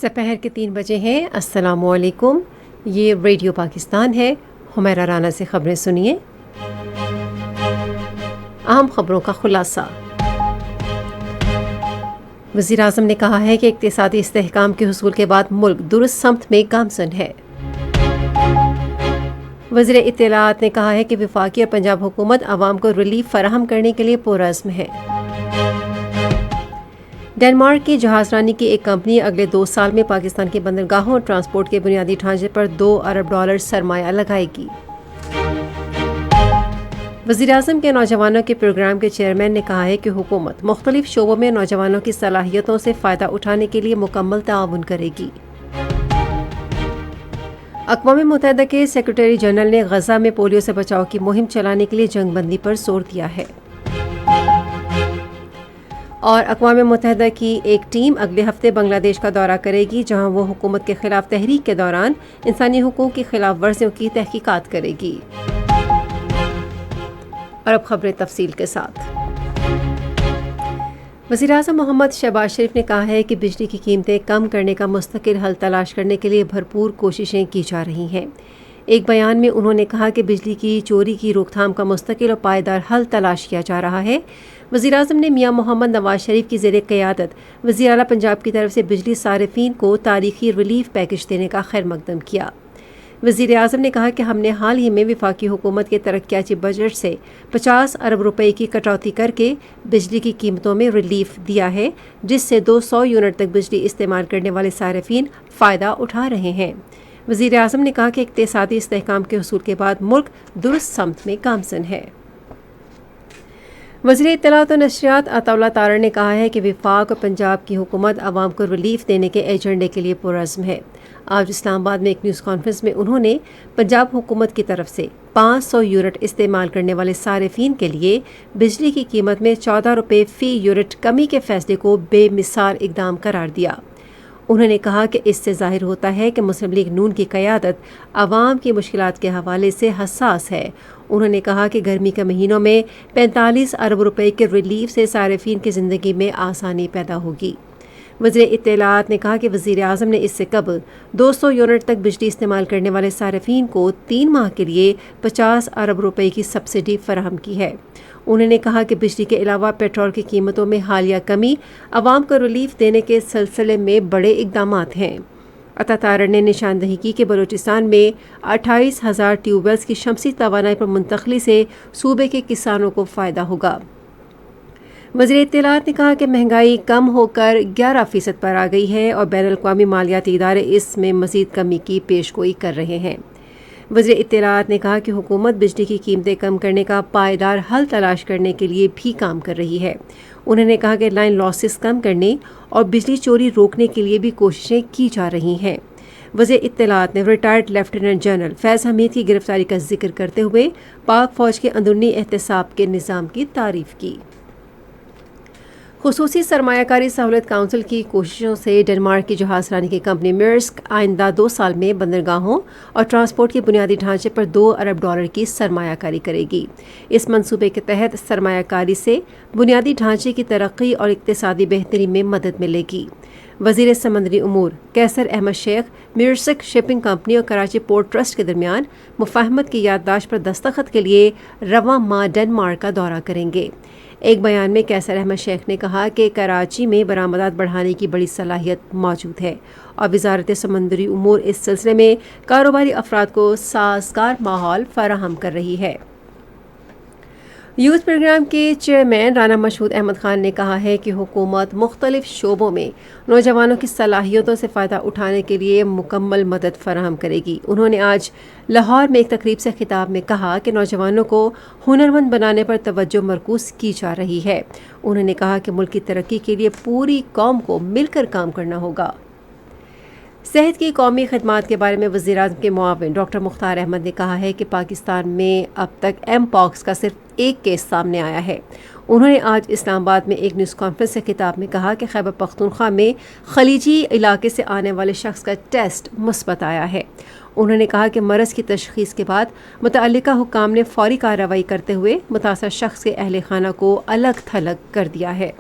سپہر کے 3 بجے ہیں۔ السلام علیکم، یہ ریڈیو پاکستان ہے۔ حمیرہ رانا سے خبریں سنیے۔ اہم خبروں کا خلاصہ۔ وزیر اعظم نے کہا ہے کہ اقتصادی استحکام کے حصول کے بعد ملک درست سمت میں گامزن ہے۔ وزیر اطلاعات نے کہا ہے کہ وفاقی اور پنجاب حکومت عوام کو ریلیف فراہم کرنے کے لیے پرعزم ہے۔ ڈنمارک کی جہاز رانی کی ایک کمپنی اگلے 2 سال میں پاکستان کی بندرگاہوں اور ٹرانسپورٹ کے بنیادی ڈھانچے پر $2 ارب سرمایہ لگائے گی۔ وزیر اعظم کے نوجوانوں کے پروگرام کے چیئرمین نے کہا ہے کہ حکومت مختلف شعبوں میں نوجوانوں کی صلاحیتوں سے فائدہ اٹھانے کے لیے مکمل تعاون کرے گی۔ اقوام متحدہ کے سیکرٹری جنرل نے غزہ میں پولیو سے بچاؤ کی مہم چلانے کے لیے جنگ بندی پر زور دیا ہے۔ اور اقوام متحدہ کی ایک ٹیم اگلے ہفتے بنگلہ دیش کا دورہ کرے گی، جہاں وہ حکومت کے خلاف تحریک کے دوران انسانی حقوق کی خلاف ورزیوں کی تحقیقات کرے گی۔ اور اب خبریں تفصیل کے ساتھ۔ وزیر اعظم محمد شہباز شریف نے کہا ہے کہ بجلی کی قیمتیں کم کرنے کا مستقل حل تلاش کرنے کے لیے بھرپور کوششیں کی جا رہی ہیں۔ ایک بیان میں انہوں نے کہا کہ بجلی کی چوری کی روک تھام کا مستقل اور پائیدار حل تلاش کیا جا رہا ہے۔ وزیر اعظم نے میاں محمد نواز شریف کی زیر قیادت وزیر اعلیٰ پنجاب کی طرف سے بجلی صارفین کو تاریخی ریلیف پیکج دینے کا خیر مقدم کیا۔ وزیر اعظم نے کہا کہ ہم نے حال ہی میں وفاقی حکومت کے ترقیاتی بجٹ سے 50 ارب روپے کی کٹوتی کر کے بجلی کی قیمتوں میں ریلیف دیا ہے، جس سے 200 یونٹ تک بجلی استعمال کرنے والے صارفین فائدہ اٹھا رہے ہیں۔ وزیر اعظم نے کہا کہ اقتصادی استحکام کے حصول کے بعد ملک درست سمت میں گامزن ہے۔ وزیر اطلاعات و نشریات عطا اللہ تارڑ نے کہا ہے کہ وفاق اور پنجاب کی حکومت عوام کو ریلیف دینے کے ایجنڈے کے لیے پرعزم ہے۔ آج اسلام آباد میں ایک نیوز کانفرنس میں انہوں نے پنجاب حکومت کی طرف سے 500 یونٹ استعمال کرنے والے صارفین کے لیے بجلی کی قیمت میں 14 روپے فی یونٹ کمی کے فیصلے کو بے مثال اقدام قرار دیا۔ انہوں نے کہا کہ اس سے ظاہر ہوتا ہے کہ مسلم لیگ نون کی قیادت عوام کی مشکلات کے حوالے سے حساس ہے۔ انہوں نے کہا کہ گرمی کے مہینوں میں 45 ارب روپے کے ریلیف سے صارفین کی زندگی میں آسانی پیدا ہوگی۔ وزیر اطلاعات نے کہا کہ وزیر اعظم نے اس سے قبل 200 یونٹ تک بجلی استعمال کرنے والے صارفین کو 3 ماہ کے لیے 50 ارب روپے کی سبسڈی فراہم کی ہے۔ انہوں نے کہا کہ بجلی کے علاوہ پیٹرول کی قیمتوں میں حالیہ کمی عوام کو ریلیف دینے کے سلسلے میں بڑے اقدامات ہیں۔ عطا تارڑ نے نشاندہی کی کہ بلوچستان میں 28,000 ٹیوب ویلز کی شمسی توانائی پر منتقلی سے صوبے کے کسانوں کو فائدہ ہوگا۔ وزیر اطلاعات نے کہا کہ مہنگائی کم ہو کر 11% پر آ گئی ہے اور بین الاقوامی مالیاتی ادارے اس میں مزید کمی کی پیشگوئی کر رہے ہیں۔ وزیر اطلاعات نے کہا کہ حکومت بجلی کی قیمتیں کم کرنے کا پائیدار حل تلاش کرنے کے لیے بھی کام کر رہی ہے۔ انہوں نے کہا کہ لائن لاسز کم کرنے اور بجلی چوری روکنے کے لیے بھی کوششیں کی جا رہی ہیں۔ وزیر اطلاعات نے ریٹائرڈ لیفٹیننٹ جنرل فیض حمید کی گرفتاری کا ذکر کرتے ہوئے پاک فوج کے اندرونی احتساب کے نظام کی تعریف کی۔ خصوصی سرمایہ کاری سہولت کونسل کی کوششوں سے ڈنمارک کی جہاز رانی کی کمپنی میرسک آئندہ 2 سال میں بندرگاہوں اور ٹرانسپورٹ کے بنیادی ڈھانچے پر $2 ارب کی سرمایہ کاری کرے گی۔ اس منصوبے کے تحت سرمایہ کاری سے بنیادی ڈھانچے کی ترقی اور اقتصادی بہتری میں مدد ملے گی۔ وزیر سمندری امور قیصر احمد شیخ میرسک شپنگ کمپنی اور کراچی پورٹ ٹرسٹ کے درمیان مفاہمت کی یادداشت پر دستخط کے لیے رواں ماہ ڈنمارک کا دورہ کریں گے۔ ایک بیان میں قیصر احمد شیخ نے کہا کہ کراچی میں برآمدات بڑھانے کی بڑی صلاحیت موجود ہے اور وزارت سمندری امور اس سلسلے میں کاروباری افراد کو سازگار ماحول فراہم کر رہی ہے۔ یوتھ پروگرام کے چیئرمین رانا مشہود احمد خان نے کہا ہے کہ حکومت مختلف شعبوں میں نوجوانوں کی صلاحیتوں سے فائدہ اٹھانے کے لیے مکمل مدد فراہم کرے گی۔ انہوں نے آج لاہور میں ایک تقریب سے خطاب میں کہا کہ نوجوانوں کو ہنرمند بنانے پر توجہ مرکوز کی جا رہی ہے۔ انہوں نے کہا کہ ملک کی ترقی کے لیے پوری قوم کو مل کر کام کرنا ہوگا۔ صحت کی قومی خدمات کے بارے میں وزیر اعظم کے معاون ڈاکٹر مختار احمد نے کہا ہے کہ پاکستان میں اب تک ایم پاکس کا صرف ایک کیس سامنے آیا ہے۔ انہوں نے آج اسلام آباد میں ایک نیوز کانفرنس سے خطاب میں کہا کہ خیبر پختونخوا میں خلیجی علاقے سے آنے والے شخص کا ٹیسٹ مثبت آیا ہے۔ انہوں نے کہا کہ مرض کی تشخیص کے بعد متعلقہ حکام نے فوری کارروائی کرتے ہوئے متاثرہ شخص کے اہل خانہ کو الگ تھلگ کر دیا ہے۔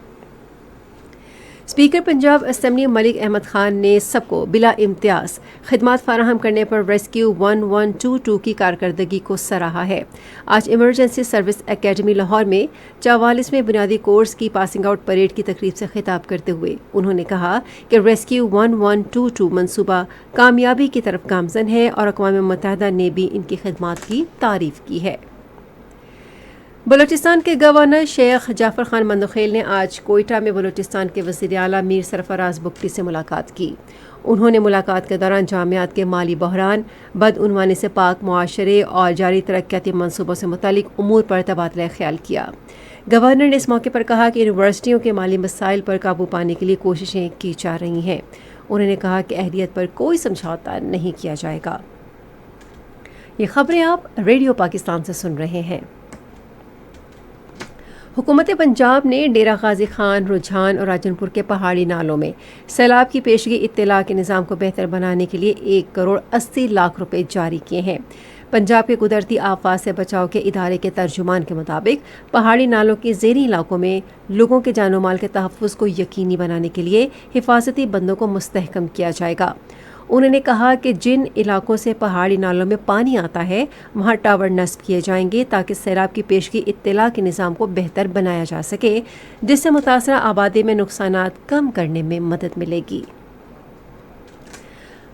اسپیکر پنجاب اسمبلی ملک احمد خان نے سب کو بلا امتیاز خدمات فراہم کرنے پر ریسکیو 1122 کی کارکردگی کو سراہا ہے۔ آج ایمرجنسی سروس اکیڈمی لاہور میں 44ویں بنیادی کورس کی پاسنگ آؤٹ پریڈ کی تقریب سے خطاب کرتے ہوئے انہوں نے کہا کہ ریسکیو 1122 منصوبہ کامیابی کی طرف گامزن ہے اور اقوام متحدہ نے بھی ان کی خدمات کی تعریف کی ہے۔ بلوچستان کے گورنر شیخ جعفر خان مندوخیل نے آج کوئٹہ میں بلوچستان کے وزیر اعلیٰ میر سرفراز بگٹی سے ملاقات کی۔ انہوں نے ملاقات کے دوران جامعات کے مالی بحران، بدعنوانی سے پاک معاشرے اور جاری ترقیاتی منصوبوں سے متعلق امور پر تبادلہ خیال کیا۔ گورنر نے اس موقع پر کہا کہ یونیورسٹیوں کے مالی مسائل پر قابو پانے کے لیے کوششیں کی جا رہی ہیں۔ انہوں نے کہا کہ اہلیت پر کوئی سمجھوتہ نہیں کیا جائے گا۔ یہ خبریں آپ ریڈیو پاکستان سے سن رہے ہیں۔ حکومت پنجاب نے ڈیرہ غازی خان، رجحان اور راجن پور کے پہاڑی نالوں میں سیلاب کی پیشگی اطلاع کے نظام کو بہتر بنانے کے لیے 1 کروڑ 80 لاکھ روپے جاری کیے ہیں۔ پنجاب کے قدرتی آفات سے بچاؤ کے ادارے کے ترجمان کے مطابق پہاڑی نالوں کے زیریں علاقوں میں لوگوں کے جان و مال کے تحفظ کو یقینی بنانے کے لیے حفاظتی بندوں کو مستحکم کیا جائے گا۔ انہوں نے کہا کہ جن علاقوں سے پہاڑی نالوں میں پانی آتا ہے وہاں ٹاور نصب کیے جائیں گے تاکہ سیلاب کی پیشگی اطلاع کے نظام کو بہتر بنایا جا سکے، جس سے متاثرہ آبادی میں نقصانات کم کرنے میں مدد ملے گی۔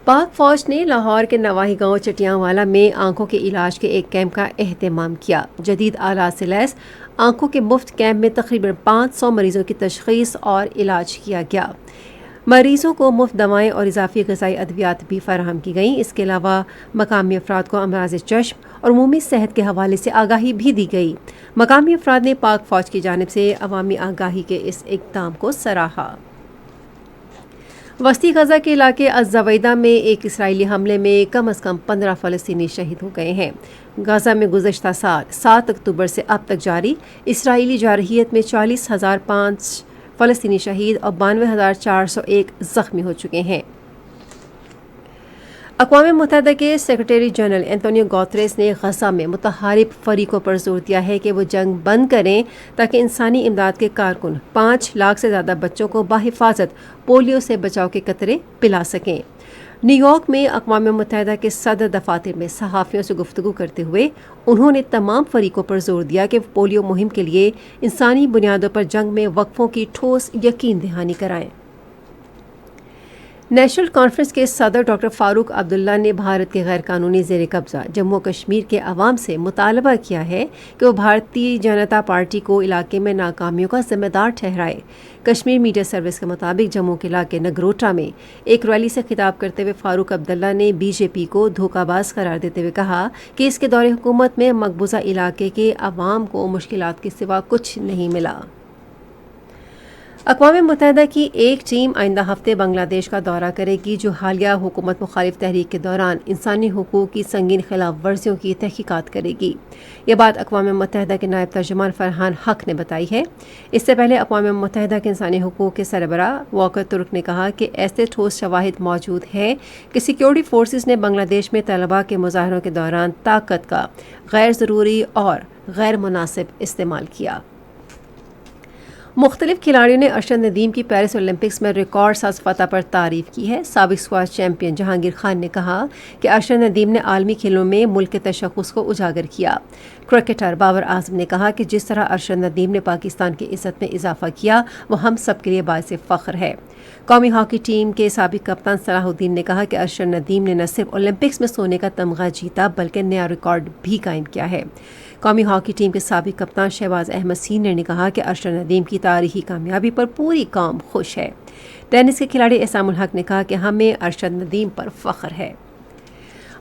پاک فوج نے لاہور کے نواحی گاؤں چٹیاں والا میں آنکھوں کے علاج کے ایک کیمپ کا اہتمام کیا۔ جدید آلات سے لیس آنکھوں کے مفت کیمپ میں تقریباً 500 مریضوں کی تشخیص اور علاج کیا گیا۔ مریضوں کو مفت دوائیں اور اضافی غذائی ادویات بھی فراہم کی گئیں۔ اس کے علاوہ مقامی افراد کو امراض چشم اور عمومی صحت کے حوالے سے آگاہی بھی دی گئی۔ مقامی افراد نے پاک فوج کی جانب سے عوامی آگاہی کے اس اقدام کو سراہا۔ وسطی غزہ کے علاقے الزویدہ میں ایک اسرائیلی حملے میں کم از کم 15 فلسطینی شہید ہو گئے ہیں۔ غزہ میں گزشتہ سال 7 اکتوبر سے اب تک جاری اسرائیلی جارحیت میں 40,005 فلسطینی شہید اور 92,401 زخمی ہو چکے ہیں۔ اقوام متحدہ کے سیکرٹری جنرل اینٹونیو گوتریس نے غزہ میں متحارب فریقوں پر زور دیا ہے کہ وہ جنگ بند کریں تاکہ انسانی امداد کے کارکن 5 لاکھ سے زیادہ بچوں کو بحفاظت پولیو سے بچاؤ کے قطرے پلا سکیں۔ نیو یارک میں اقوام متحدہ کے صدر دفاتر میں صحافیوں سے گفتگو کرتے ہوئے انہوں نے تمام فریقوں پر زور دیا کہ وہ پولیو مہم کے لیے انسانی بنیادوں پر جنگ میں وقفوں کی ٹھوس یقین دہانی کرائیں۔ نیشنل کانفرنس کے صدر ڈاکٹر فاروق عبداللہ نے بھارت کے غیر قانونی زیر قبضہ جموں و کشمیر کے عوام سے مطالبہ کیا ہے کہ وہ بھارتی جنتا پارٹی کو علاقے میں ناکامیوں کا ذمہ دار ٹھہرائے۔ کشمیر میڈیا سروس کے مطابق جموں کے علاقے نگروٹا میں ایک ریلی سے خطاب کرتے ہوئے فاروق عبداللہ نے بی جے پی کو دھوکہ باز قرار دیتے ہوئے کہا کہ اس کے دور حکومت میں مقبوضہ علاقے کے عوام کو مشکلات کے سوا کچھ نہیں ملا۔ اقوام متحدہ کی ایک ٹیم آئندہ ہفتے بنگلہ دیش کا دورہ کرے گی جو حالیہ حکومت مخالف تحریک کے دوران انسانی حقوق کی سنگین خلاف ورزیوں کی تحقیقات کرے گی۔ یہ بات اقوام متحدہ کے نائب ترجمان فرحان حق نے بتائی ہے۔ اس سے پہلے اقوام متحدہ کے انسانی حقوق کے سربراہ واکر ترک نے کہا کہ ایسے ٹھوس شواہد موجود ہیں کہ سیکیورٹی فورسز نے بنگلہ دیش میں طلباء کے مظاہروں کے دوران طاقت کا غیر ضروری اور غیر مناسب استعمال کیا۔ مختلف کھلاڑیوں نے ارشد ندیم کی پیرس اولمپکس میں ریکارڈ ساز فتح پر تعریف کی ہے۔ سابق اسکواش چیمپئن جہانگیر خان نے کہا کہ ارشد ندیم نے عالمی کھیلوں میں ملک کے تشخص کو اجاگر کیا۔ کرکٹر بابر اعظم نے کہا کہ جس طرح ارشد ندیم نے پاکستان کی عزت میں اضافہ کیا وہ ہم سب کے لیے باعث فخر ہے۔ قومی ہاکی ٹیم کے سابق کپتان صلاح الدین نے کہا کہ ارشد ندیم نے نہ صرف اولمپکس میں سونے کا تمغہ جیتا بلکہ نیا ریکارڈ بھی قائم کیا ہے۔ قومی ہاکی ٹیم کے سابق کپتان شہباز احمد سینئر نے کہا کہ ارشد ندیم کی تاریخی کامیابی پر پوری قوم خوش ہے۔ ٹینس کے کھلاڑی احسام الحق نے کہا کہ ہمیں ارشد ندیم پر فخر ہے۔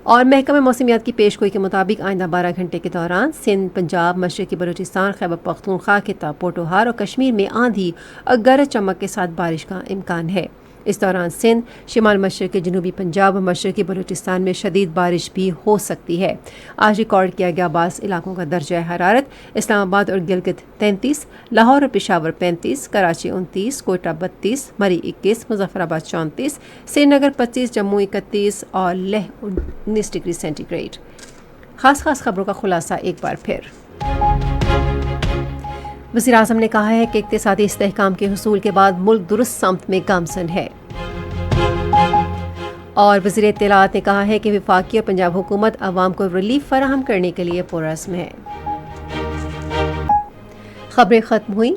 اور محکمہ موسمیات کی پیشگوئی کے مطابق آئندہ 12 گھنٹے کے دوران سندھ، پنجاب، مشرقی بلوچستان، خیبر پختونخوا، خطہ پوٹوہار اور کشمیر میں آندھی اور گرج چمک کے ساتھ بارش کا امکان ہے۔ اس دوران سندھ، شمال مشرقی جنوبی پنجاب اور مشرقی بلوچستان میں شدید بارش بھی ہو سکتی ہے۔ آج ریکارڈ کیا گیا بعض علاقوں کا درجہ حرارت: اسلام آباد اور گلگت 33، لاہور اور پشاور 35، کراچی 29، کوئٹہ 32، مری 21، مظفر آباد 34، سری نگر 25، جموں 31 اور لیہ 19 ڈگری سینٹی گریڈ۔ خاص خبروں کا خلاصہ ایک بار پھر۔ وزیر اعظم نے کہا ہے کہ اقتصادی استحکام کے حصول کے بعد ملک درست سمت میں گامزن ہے۔ اور وزیر اطلاعات نے کہا ہے کہ وفاقی اور پنجاب حکومت عوام کو ریلیف فراہم کرنے کے لیے پرعزم ہے۔ خبریں ختم ہوئیں۔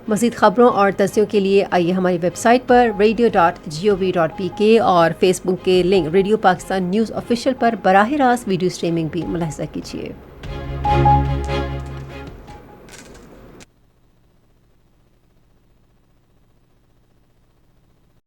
مزید خبروں اور تجزیوں کے لیے آئیے ہماری ویب سائٹ پر radio.gov.pk اور فیس بک کے link radio Pakistan news official پر براہ راست ویڈیو اسٹریمنگ بھی ملاحظہ کیجیے۔